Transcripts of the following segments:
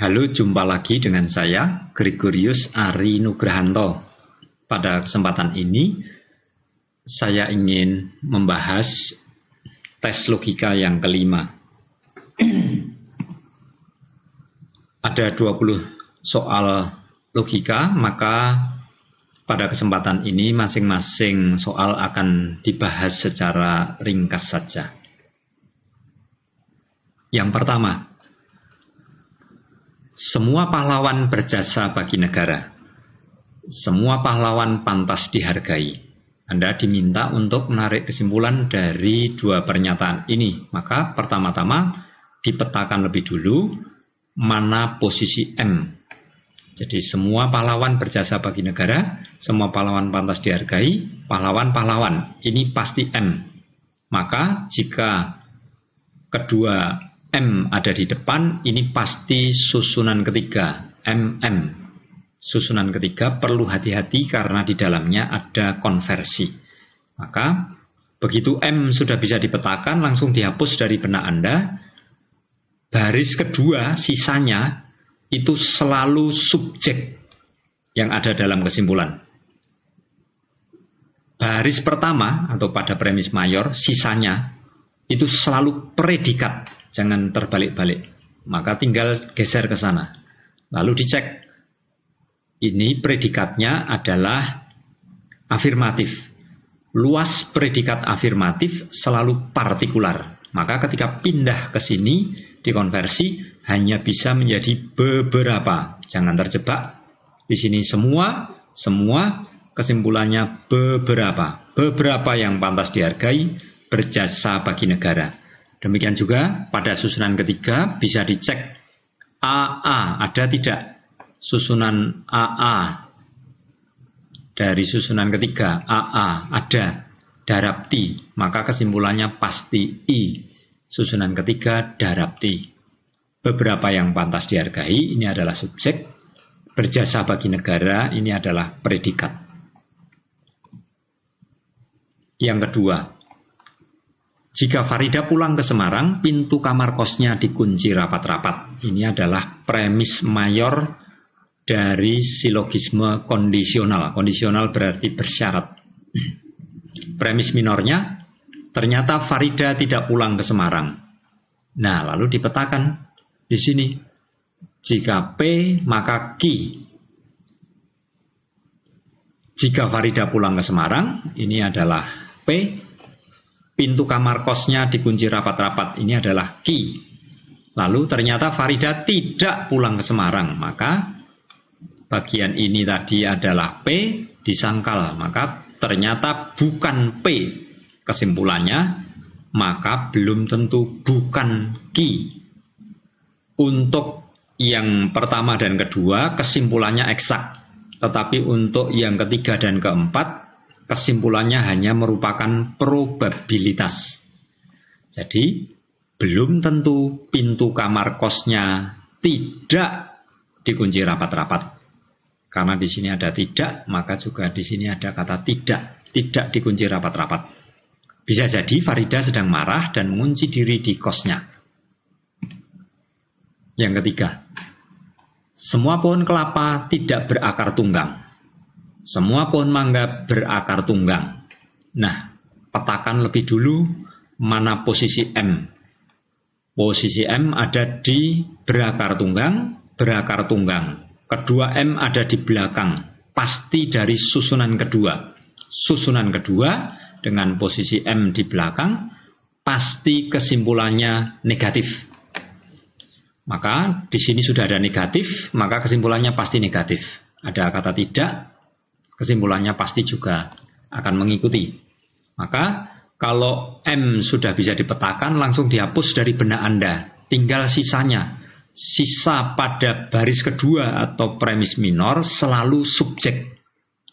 Halo, jumpa lagi dengan saya, Gregorius Ari Nugrahanto. Pada kesempatan ini, saya ingin membahas tes logika yang kelima. Ada 20 soal logika, maka pada kesempatan ini masing-masing soal akan dibahas secara ringkas saja. Yang pertama, semua pahlawan berjasa bagi negara. Semua pahlawan pantas dihargai. Anda diminta untuk menarik kesimpulan dari dua pernyataan ini. Maka pertama-tama dipetakan lebih dulu mana posisi M. Jadi semua pahlawan berjasa bagi negara, semua pahlawan pantas dihargai, pahlawan-pahlawan. Ini pasti M. Maka jika kedua M ada di depan, ini pasti susunan ketiga, MM. Susunan ketiga perlu hati-hati karena di dalamnya ada konversi. Maka begitu M sudah bisa dipetakan, langsung dihapus dari benak Anda. Baris kedua, sisanya, itu selalu subjek yang ada dalam kesimpulan. Baris pertama, atau pada premis mayor, sisanya, itu selalu predikat. Jangan terbalik-balik. Maka tinggal geser ke sana. Lalu dicek. Ini predikatnya adalah afirmatif. Luas predikat afirmatif selalu partikular. Maka ketika pindah ke sini, dikonversi, hanya bisa menjadi beberapa. Jangan terjebak. Di sini semua kesimpulannya beberapa. Beberapa yang pantas dihargai, berjasa bagi negara. Demikian juga pada susunan ketiga bisa dicek AA ada tidak susunan AA dari susunan ketiga AA ada darabti, maka kesimpulannya pasti I susunan ketiga darabti. Beberapa yang pantas dihargai ini adalah subjek, berjasa bagi negara ini adalah predikat. Yang kedua, jika Farida pulang ke Semarang, pintu kamar kosnya dikunci rapat-rapat. Ini adalah premis mayor dari silogisme kondisional. Kondisional berarti bersyarat. Premis minornya, ternyata Farida tidak pulang ke Semarang. Nah, lalu dipetakan di sini. Jika P, maka Q. Jika Farida pulang ke Semarang, ini adalah P. Pintu kamar kosnya dikunci rapat-rapat. Ini adalah Q. Lalu ternyata Farida tidak pulang ke Semarang. Maka bagian ini tadi adalah P disangkal. Maka ternyata bukan P kesimpulannya. Maka belum tentu bukan Q. Untuk yang pertama dan kedua kesimpulannya eksak. Tetapi untuk yang ketiga dan keempat kesimpulannya hanya merupakan probabilitas. Jadi, belum tentu pintu kamar kosnya tidak dikunci rapat-rapat. Karena di sini ada tidak, maka juga di sini ada kata tidak dikunci rapat-rapat. Bisa jadi Farida sedang marah dan mengunci diri di kosnya. Yang ketiga, semua pohon kelapa tidak berakar tunggang. Semua pohon mangga berakar tunggang. Nah, petakan lebih dulu mana posisi M. Posisi M ada di berakar tunggang. Kedua M ada di belakang. Pasti dari susunan kedua. Susunan kedua dengan posisi M di belakang, pasti kesimpulannya negatif. Maka di sini sudah ada negatif, maka kesimpulannya pasti negatif. Ada kata tidak, kesimpulannya pasti juga akan mengikuti. Maka kalau M sudah bisa dipetakan, langsung dihapus dari benak Anda. Tinggal sisanya. Sisa pada baris kedua atau premis minor selalu subjek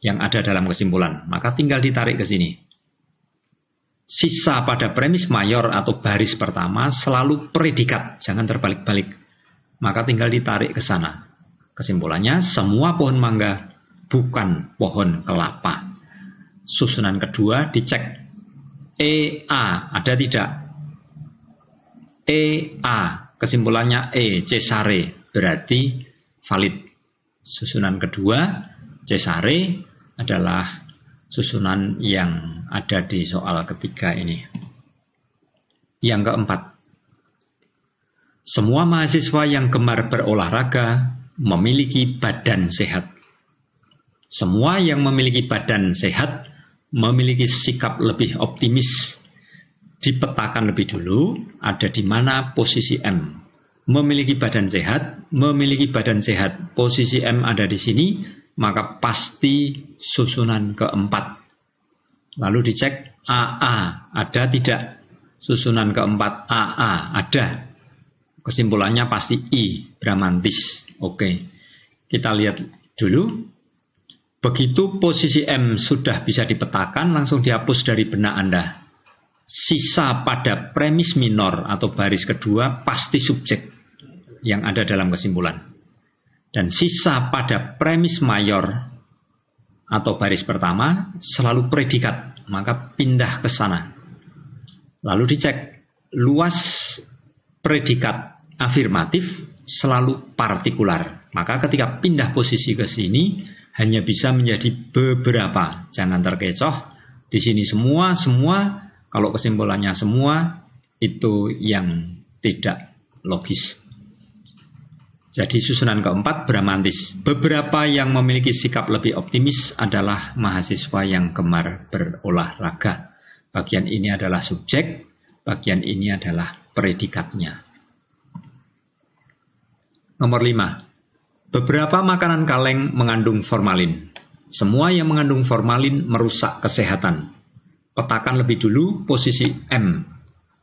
yang ada dalam kesimpulan. Maka tinggal ditarik ke sini. Sisa pada premis mayor atau baris pertama selalu predikat. Jangan terbalik-balik. Maka tinggal ditarik ke sana. Kesimpulannya, semua pohon mangga bukan pohon kelapa. Susunan kedua dicek. EA ada tidak? EA, kesimpulannya E, Cesare. berarti valid. Susunan kedua, Cesare, adalah susunan yang ada di soal ketiga ini. Yang keempat, semua mahasiswa yang gemar berolahraga memiliki badan sehat. Semua yang memiliki badan sehat memiliki sikap lebih optimis. Dipetakan lebih dulu, ada di mana posisi M. Memiliki badan sehat, memiliki badan sehat. Posisi M ada di sini, maka pasti susunan keempat. Lalu dicek AA, ada tidak? Susunan keempat AA, ada. Kesimpulannya pasti I, Bramantis. Oke, kita lihat dulu. Begitu posisi M sudah bisa dipetakan, langsung dihapus dari benak Anda. Sisa pada premis minor atau baris kedua pasti subjek yang ada dalam kesimpulan. Dan sisa pada premis mayor atau baris pertama selalu predikat, maka pindah ke sana. Lalu dicek, luas predikat afirmatif selalu partikular. Maka ketika pindah posisi ke sini hanya bisa menjadi beberapa. Jangan terkecoh. Di sini semua. Kalau kesimpulannya semua, itu yang tidak logis. Jadi susunan keempat Bramantis. Beberapa yang memiliki sikap lebih optimis adalah mahasiswa yang gemar berolahraga. Bagian ini adalah subjek, bagian ini adalah predikatnya. Nomor 5. Beberapa makanan kaleng mengandung formalin. Semua yang mengandung formalin merusak kesehatan. Petakan lebih dulu posisi M.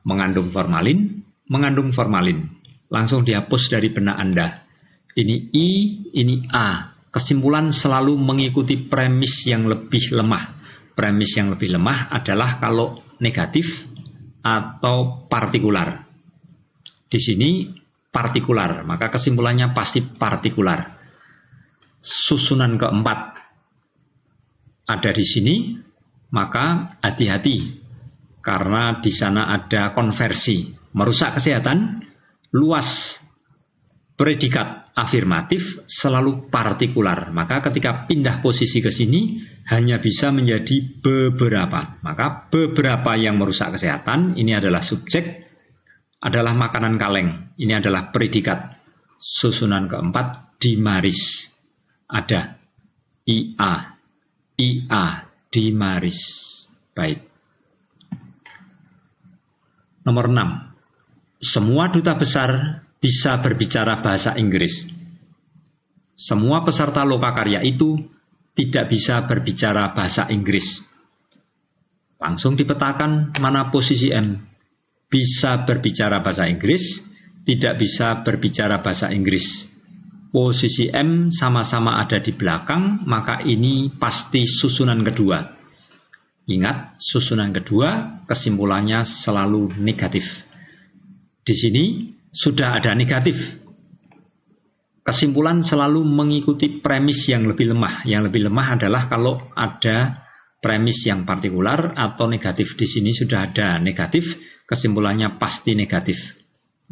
Mengandung formalin. Langsung dihapus dari benak Anda. Ini I, ini A. Kesimpulan selalu mengikuti premis yang lebih lemah. Premis yang lebih lemah adalah kalau negatif atau partikular. Di sini partikular, maka kesimpulannya pasti partikular. Susunan keempat ada di sini, maka hati-hati karena di sana ada konversi, merusak kesehatan, luas predikat afirmatif selalu partikular. Maka ketika pindah posisi ke sini hanya bisa menjadi beberapa. Maka beberapa yang merusak kesehatan, ini adalah subjek, adalah makanan kaleng. Ini adalah predikat. Susunan keempat Dimaris. Ada IA, Dimaris. Baik. Nomor 6. Semua duta besar bisa berbicara bahasa Inggris. Semua peserta lokakarya itu tidak bisa berbicara bahasa Inggris. Langsung dipetakan mana posisi M. Bisa berbicara bahasa Inggris, tidak bisa berbicara bahasa Inggris. Posisi M sama-sama ada di belakang, maka ini pasti susunan kedua. Ingat, susunan kedua kesimpulannya selalu negatif. Di sini sudah ada negatif. Kesimpulan selalu mengikuti premis yang lebih lemah. Yang lebih lemah adalah kalau ada premis yang partikular atau negatif. Di sini sudah ada negatif, kesimpulannya pasti negatif.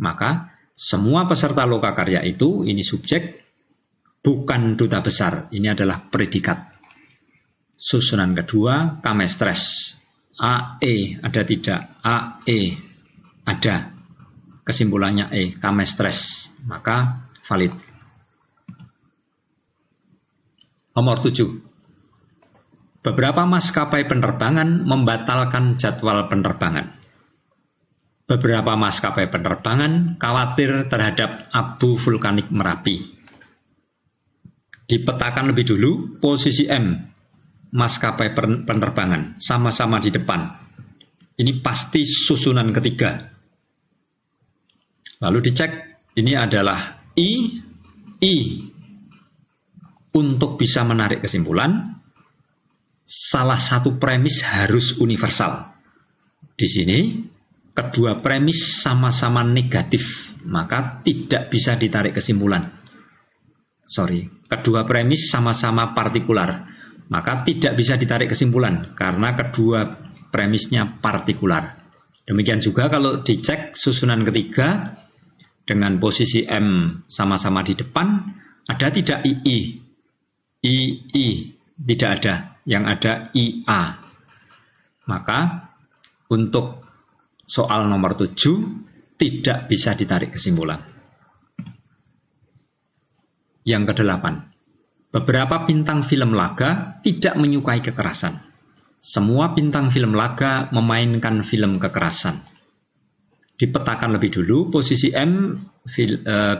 Maka semua peserta lokakarya itu, ini subjek, bukan duta besar. Ini adalah predikat. Susunan kedua, kamestres. AE ada tidak? AE ada. Kesimpulannya E, kamestres. Maka valid. Nomor 7. Beberapa maskapai penerbangan membatalkan jadwal penerbangan. Beberapa maskapai penerbangan khawatir terhadap abu vulkanik Merapi. Dipetakan lebih dulu posisi M. Maskapai penerbangan sama-sama di depan. Ini pasti susunan ketiga. Lalu dicek, ini adalah I. Untuk bisa menarik kesimpulan, salah satu premis harus universal. Di sini kedua premis sama-sama negatif, maka tidak bisa ditarik kesimpulan. Kedua premis sama-sama partikular, maka tidak bisa ditarik kesimpulan karena kedua premisnya partikular. Demikian juga kalau dicek susunan ketiga, dengan posisi M sama-sama di depan, ada tidak II? II tidak ada, yang ada IA. Maka untuk soal nomor 7 tidak bisa ditarik kesimpulan. Yang ke-8, beberapa bintang film laga tidak menyukai kekerasan. Semua bintang film laga memainkan film kekerasan. Dipetakan lebih dulu, posisi M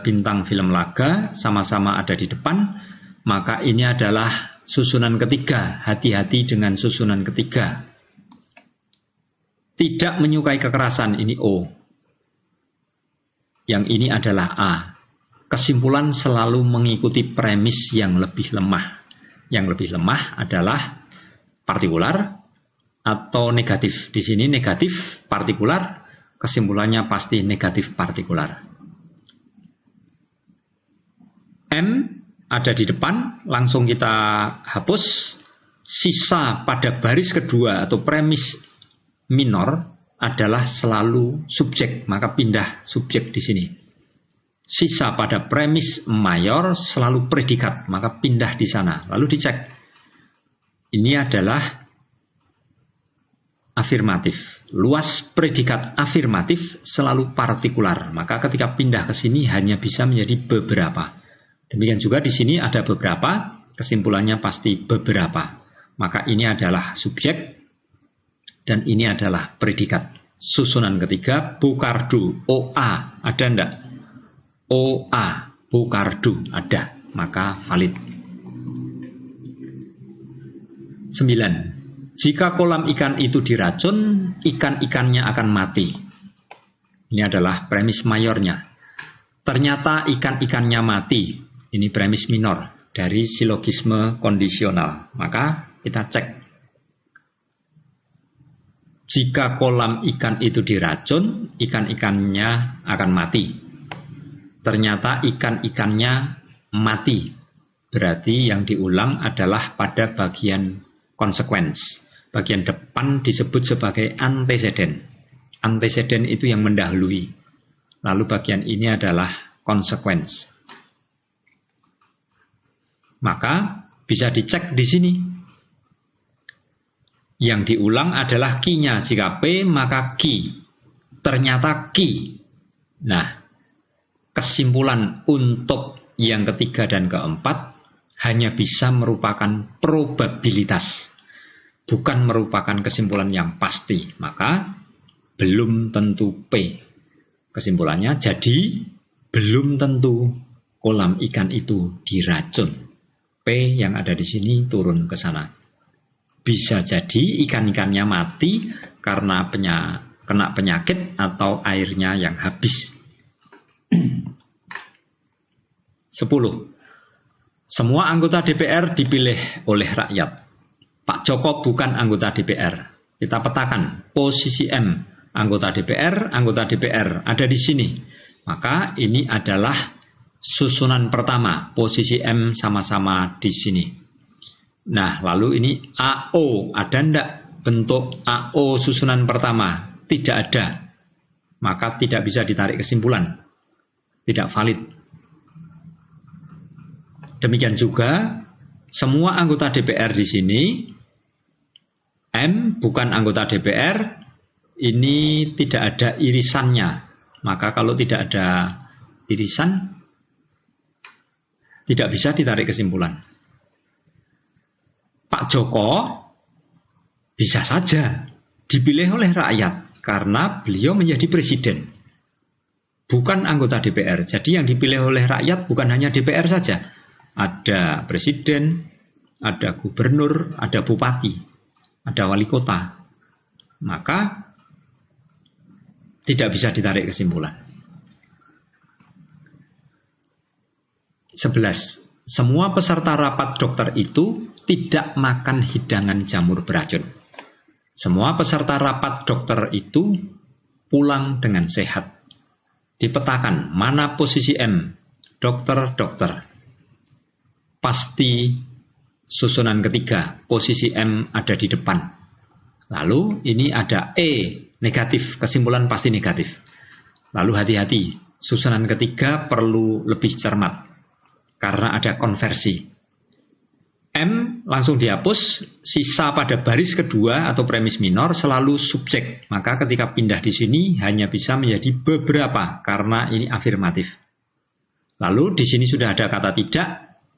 bintang film laga sama-sama ada di depan, maka ini adalah susunan ketiga. Hati-hati dengan susunan ketiga. Tidak menyukai kekerasan, ini O. Yang ini adalah A. Kesimpulan selalu mengikuti premis yang lebih lemah. Yang lebih lemah adalah partikular atau negatif. Di sini negatif partikular, kesimpulannya pasti negatif partikular. M ada di depan, langsung kita hapus. Sisa pada baris kedua atau premis minor adalah selalu subjek, maka pindah subjek di sini. Sisa pada premis mayor selalu predikat, maka pindah di sana. Lalu dicek. Ini adalah afirmatif. Luas predikat afirmatif selalu partikular, maka ketika pindah ke sini hanya bisa menjadi beberapa. Demikian juga di sini ada beberapa, kesimpulannya pasti beberapa. Maka ini adalah subjek dan ini adalah predikat. Susunan ketiga, Bukardu, OA, ada enggak? OA, Bukardu, ada, maka valid. 9. Jika kolam ikan itu diracun, ikan-ikannya akan mati. Ini adalah premis mayornya. Ternyata ikan-ikannya mati. Ini premis minor dari silogisme kondisional. Maka kita cek. Jika kolam ikan itu diracun, ikan-ikannya akan mati. Ternyata ikan-ikannya mati. Berarti yang diulang adalah pada bagian consequence. Bagian depan disebut sebagai antecedent. Antecedent itu yang mendahului. Lalu bagian ini adalah consequence. Maka bisa dicek di sini. Yang diulang adalah ki-nya. Jika P, maka ki. Ternyata ki. Nah, kesimpulan untuk yang ketiga dan keempat hanya bisa merupakan probabilitas, bukan merupakan kesimpulan yang pasti. Maka belum tentu P. Kesimpulannya jadi belum tentu kolam ikan itu diracun. P yang ada di sini turun ke sana. Bisa jadi ikan-ikannya mati karena kena penyakit atau airnya yang habis. 10. Semua anggota DPR dipilih oleh rakyat. Pak Joko bukan anggota DPR. Kita petakan posisi M. Anggota DPR ada di sini. Maka ini adalah susunan pertama. Posisi M sama-sama di sini. Nah, lalu ini AO. Ada enggak bentuk AO susunan pertama? Tidak ada. Maka tidak bisa ditarik kesimpulan. Tidak valid. Demikian juga semua anggota DPR di sini, M bukan anggota DPR, ini tidak ada irisannya. Maka kalau tidak ada irisan, tidak bisa ditarik kesimpulan. Pak Joko bisa saja dipilih oleh rakyat karena beliau menjadi presiden. Bukan anggota DPR. Jadi yang dipilih oleh rakyat bukan hanya DPR saja. Ada presiden, ada gubernur, ada bupati, ada wali kota. Maka tidak bisa ditarik kesimpulan. 11. Semua peserta rapat dokter itu tidak makan hidangan jamur beracun. Semua peserta rapat dokter itu pulang dengan sehat. Dipetakan mana posisi M. Dokter. Pasti susunan ketiga, posisi M ada di depan. Lalu ini ada E, negatif, kesimpulan pasti negatif. Lalu hati-hati, susunan ketiga perlu lebih cermat karena ada konversi. M langsung dihapus, sisa pada baris kedua atau premis minor selalu subjek. Maka ketika pindah di sini hanya bisa menjadi beberapa karena ini afirmatif. Lalu di sini sudah ada kata tidak,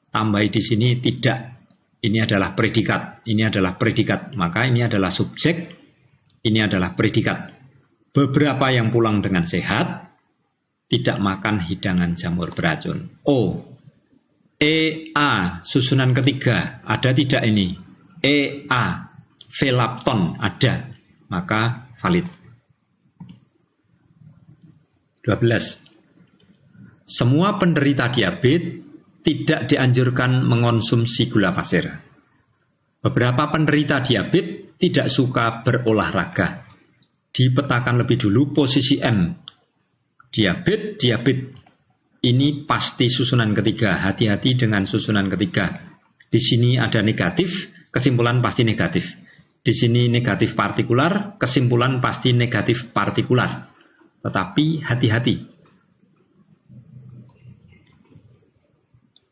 tambah di sini tidak. Ini adalah predikat, ini adalah predikat. Maka ini adalah subjek, ini adalah predikat. Beberapa yang pulang dengan sehat, tidak makan hidangan jamur beracun. O. EA, susunan ketiga, ada tidak ini? EA, velapton, ada, maka valid. 12. Semua penderita diabetes tidak dianjurkan mengonsumsi gula pasir. Beberapa penderita diabetes tidak suka berolahraga. Dipetakan lebih dulu posisi M. Diabetes. Ini pasti susunan ketiga. Hati-hati dengan susunan ketiga. Di sini ada negatif, kesimpulan pasti negatif. Di sini negatif partikular, kesimpulan pasti negatif partikular. Tetapi hati-hati.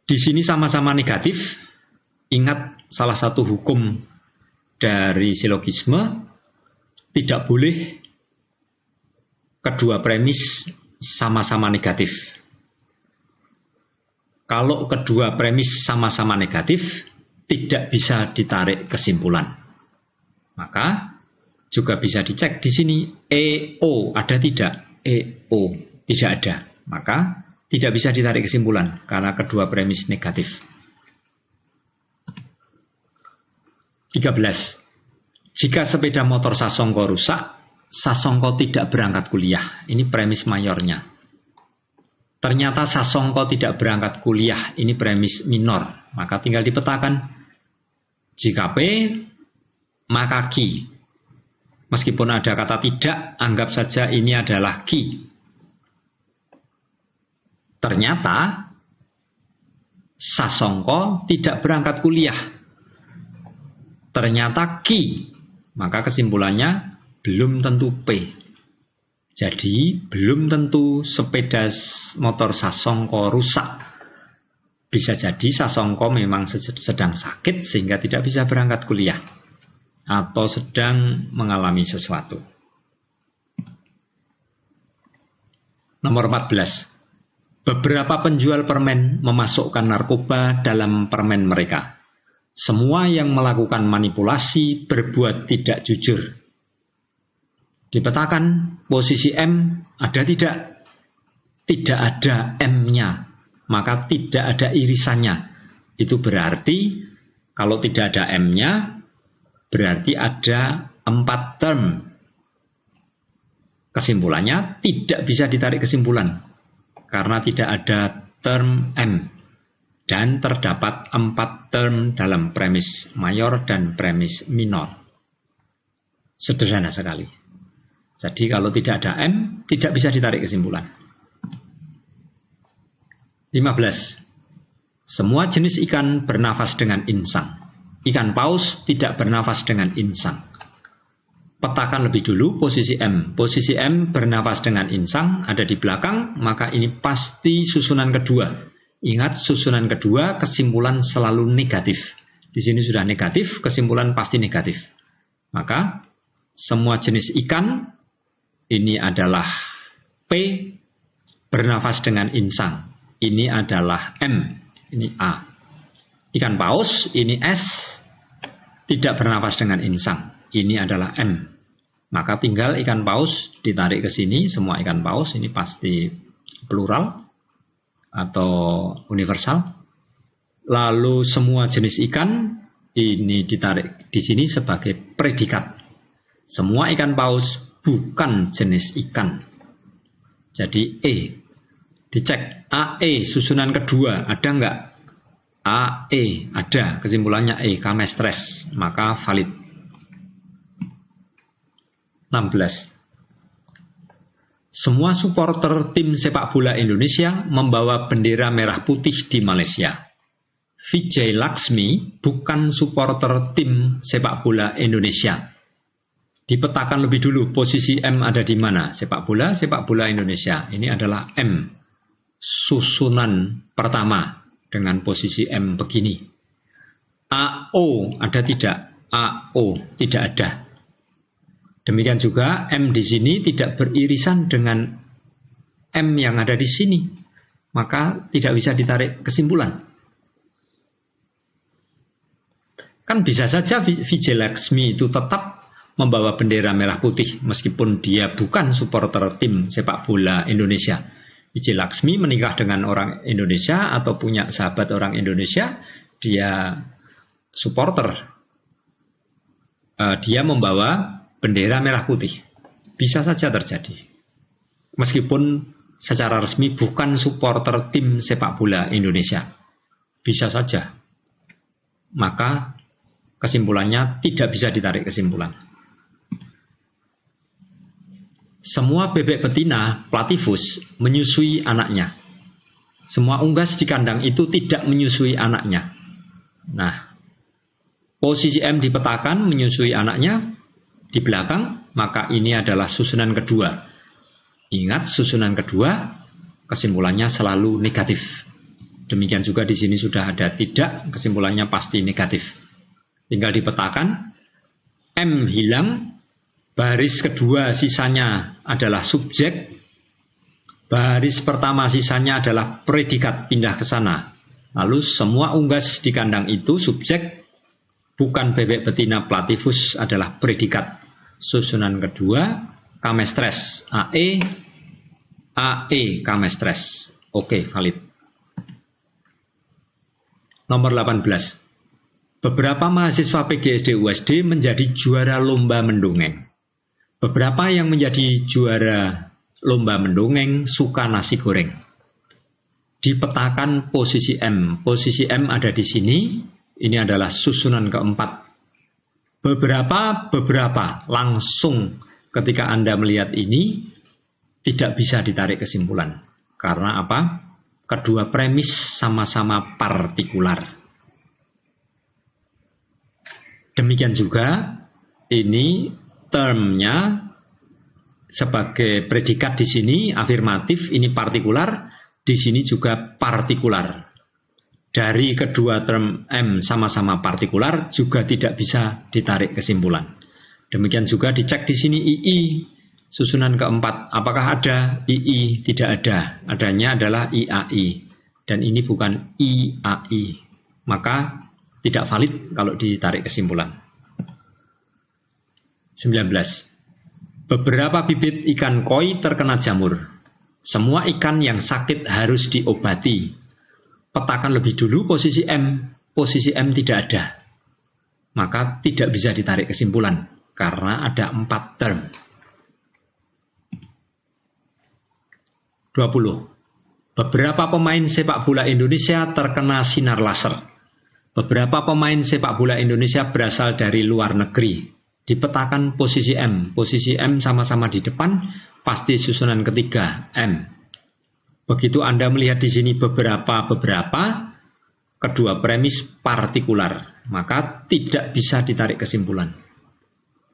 Di sini sama-sama negatif. Ingat salah satu hukum dari silogisme, tidak boleh kedua premis sama-sama negatif. Kalau kedua premis sama-sama negatif, tidak bisa ditarik kesimpulan. Maka juga bisa dicek di sini EO ada tidak? EO tidak ada. Maka tidak bisa ditarik kesimpulan karena kedua premis negatif. 13. Jika sepeda motor Sasongko rusak, Sasongko tidak berangkat kuliah. Ini premis mayornya. Ternyata Sasongko tidak berangkat kuliah, ini premis minor. Maka tinggal dipetakan. Jika P, maka Q. Meskipun ada kata tidak, anggap saja ini adalah Q. Ternyata Sasongko tidak berangkat kuliah. Ternyata Q. Maka kesimpulannya belum tentu P. Jadi belum tentu sepeda motor Sasongko rusak. Bisa jadi Sasongko memang sedang sakit sehingga tidak bisa berangkat kuliah. Atau sedang mengalami sesuatu. Nomor 14. Beberapa penjual permen memasukkan narkoba dalam permen mereka. Semua yang melakukan manipulasi berbuat tidak jujur. Dipetakan posisi M ada tidak? Tidak ada M-nya, maka tidak ada irisannya. Itu berarti kalau tidak ada M-nya, berarti ada 4 term. Kesimpulannya tidak bisa ditarik kesimpulan, karena tidak ada term M. Dan terdapat 4 term dalam premis mayor dan premis minor. Sederhana sekali. Jadi kalau tidak ada M, tidak bisa ditarik kesimpulan. 15. Semua jenis ikan bernafas dengan insang. Ikan paus tidak bernafas dengan insang. Petakan lebih dulu posisi M. Posisi M bernafas dengan insang, ada di belakang, maka ini pasti susunan kedua. Ingat, susunan kedua kesimpulan selalu negatif. Di sini sudah negatif, kesimpulan pasti negatif. Maka semua jenis ikan ini adalah P bernafas dengan insang. Ini adalah M. Ini A. Ikan paus, ini S, tidak bernafas dengan insang. Ini adalah M. Maka tinggal ikan paus ditarik ke sini. Semua ikan paus ini pasti plural atau universal. Lalu semua jenis ikan ini ditarik di sini sebagai predikat. Semua ikan paus bukan jenis ikan. Jadi E. Dicek AE susunan kedua ada enggak? AE ada, kesimpulannya E, kamestres, maka valid. 16. Semua supporter tim sepak bola Indonesia membawa bendera merah putih di Malaysia. Vijay Laksmi bukan supporter tim sepak bola Indonesia. Dipetakan lebih dulu posisi M ada di mana. Sepak bola Indonesia. Ini adalah M. Susunan pertama dengan posisi M begini. AO ada tidak? AO tidak ada. Demikian juga M di sini tidak beririsan dengan M yang ada di sini. Maka tidak bisa ditarik kesimpulan. Kan bisa saja Vijay itu tetap membawa bendera merah putih meskipun dia bukan supporter tim sepak bola Indonesia. Vijay menikah dengan orang Indonesia atau punya sahabat orang Indonesia, dia supporter. Dia membawa bendera merah putih. Bisa saja terjadi. Meskipun secara resmi bukan supporter tim sepak bola Indonesia. Bisa saja. Maka kesimpulannya tidak bisa ditarik kesimpulan. Semua bebek betina platypus menyusui anaknya. Semua unggas di kandang itu tidak menyusui anaknya. Nah, posisi M dipetakan menyusui anaknya di belakang, maka ini adalah susunan kedua. Ingat, susunan kedua kesimpulannya selalu negatif. Demikian juga di sini sudah ada tidak, kesimpulannya pasti negatif. Tinggal dipetakan, M hilang, baris kedua sisanya adalah subjek, baris pertama sisanya adalah predikat pindah ke sana. Lalu semua unggas di kandang itu subjek, bukan bebek betina platypus adalah predikat. Susunan kedua, kamestres, AE kamestres. Oke, valid. Nomor 18. Beberapa mahasiswa PGSD USD menjadi juara lomba mendongeng. Beberapa yang menjadi juara lomba mendongeng suka nasi goreng. Dipetakan posisi M. Posisi M ada di sini. Ini adalah susunan keempat. Beberapa langsung ketika Anda melihat ini tidak bisa ditarik kesimpulan. Karena apa? Kedua premis sama-sama partikular. Demikian juga ini termnya sebagai predikat di sini afirmatif, ini partikular, di sini juga partikular. Dari kedua term M sama-sama partikular juga tidak bisa ditarik kesimpulan. Demikian juga dicek di sini II, susunan keempat, apakah ada II? Tidak ada. Adanya adalah IAI dan ini bukan IAI. Maka tidak valid kalau ditarik kesimpulan. 19. Beberapa bibit ikan koi terkena jamur. Semua ikan yang sakit harus diobati. Petakan lebih dulu posisi M. Posisi M tidak ada. Maka tidak bisa ditarik kesimpulan karena ada 4 term. 20. Beberapa pemain sepak bola Indonesia terkena sinar laser. Beberapa pemain sepak bola Indonesia berasal dari luar negeri. Dipetakan posisi M. Posisi M sama-sama di depan, pasti susunan ketiga M. Begitu Anda melihat di sini beberapa, kedua premis partikular, maka tidak bisa ditarik kesimpulan.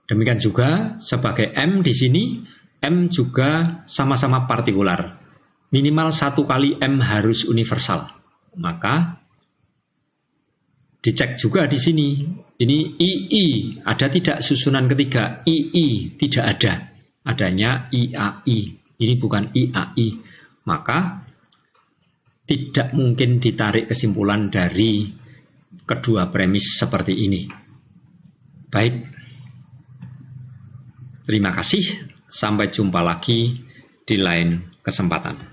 Demikian juga sebagai M di sini, M juga sama-sama partikular. Minimal 1 kali M harus universal. Maka dicek juga di sini. Ini II, ada tidak susunan ketiga? II tidak ada. Adanya IAI. Ini bukan IAI. Maka tidak mungkin ditarik kesimpulan dari kedua premis seperti ini. Baik. Terima kasih. Sampai jumpa lagi di lain kesempatan.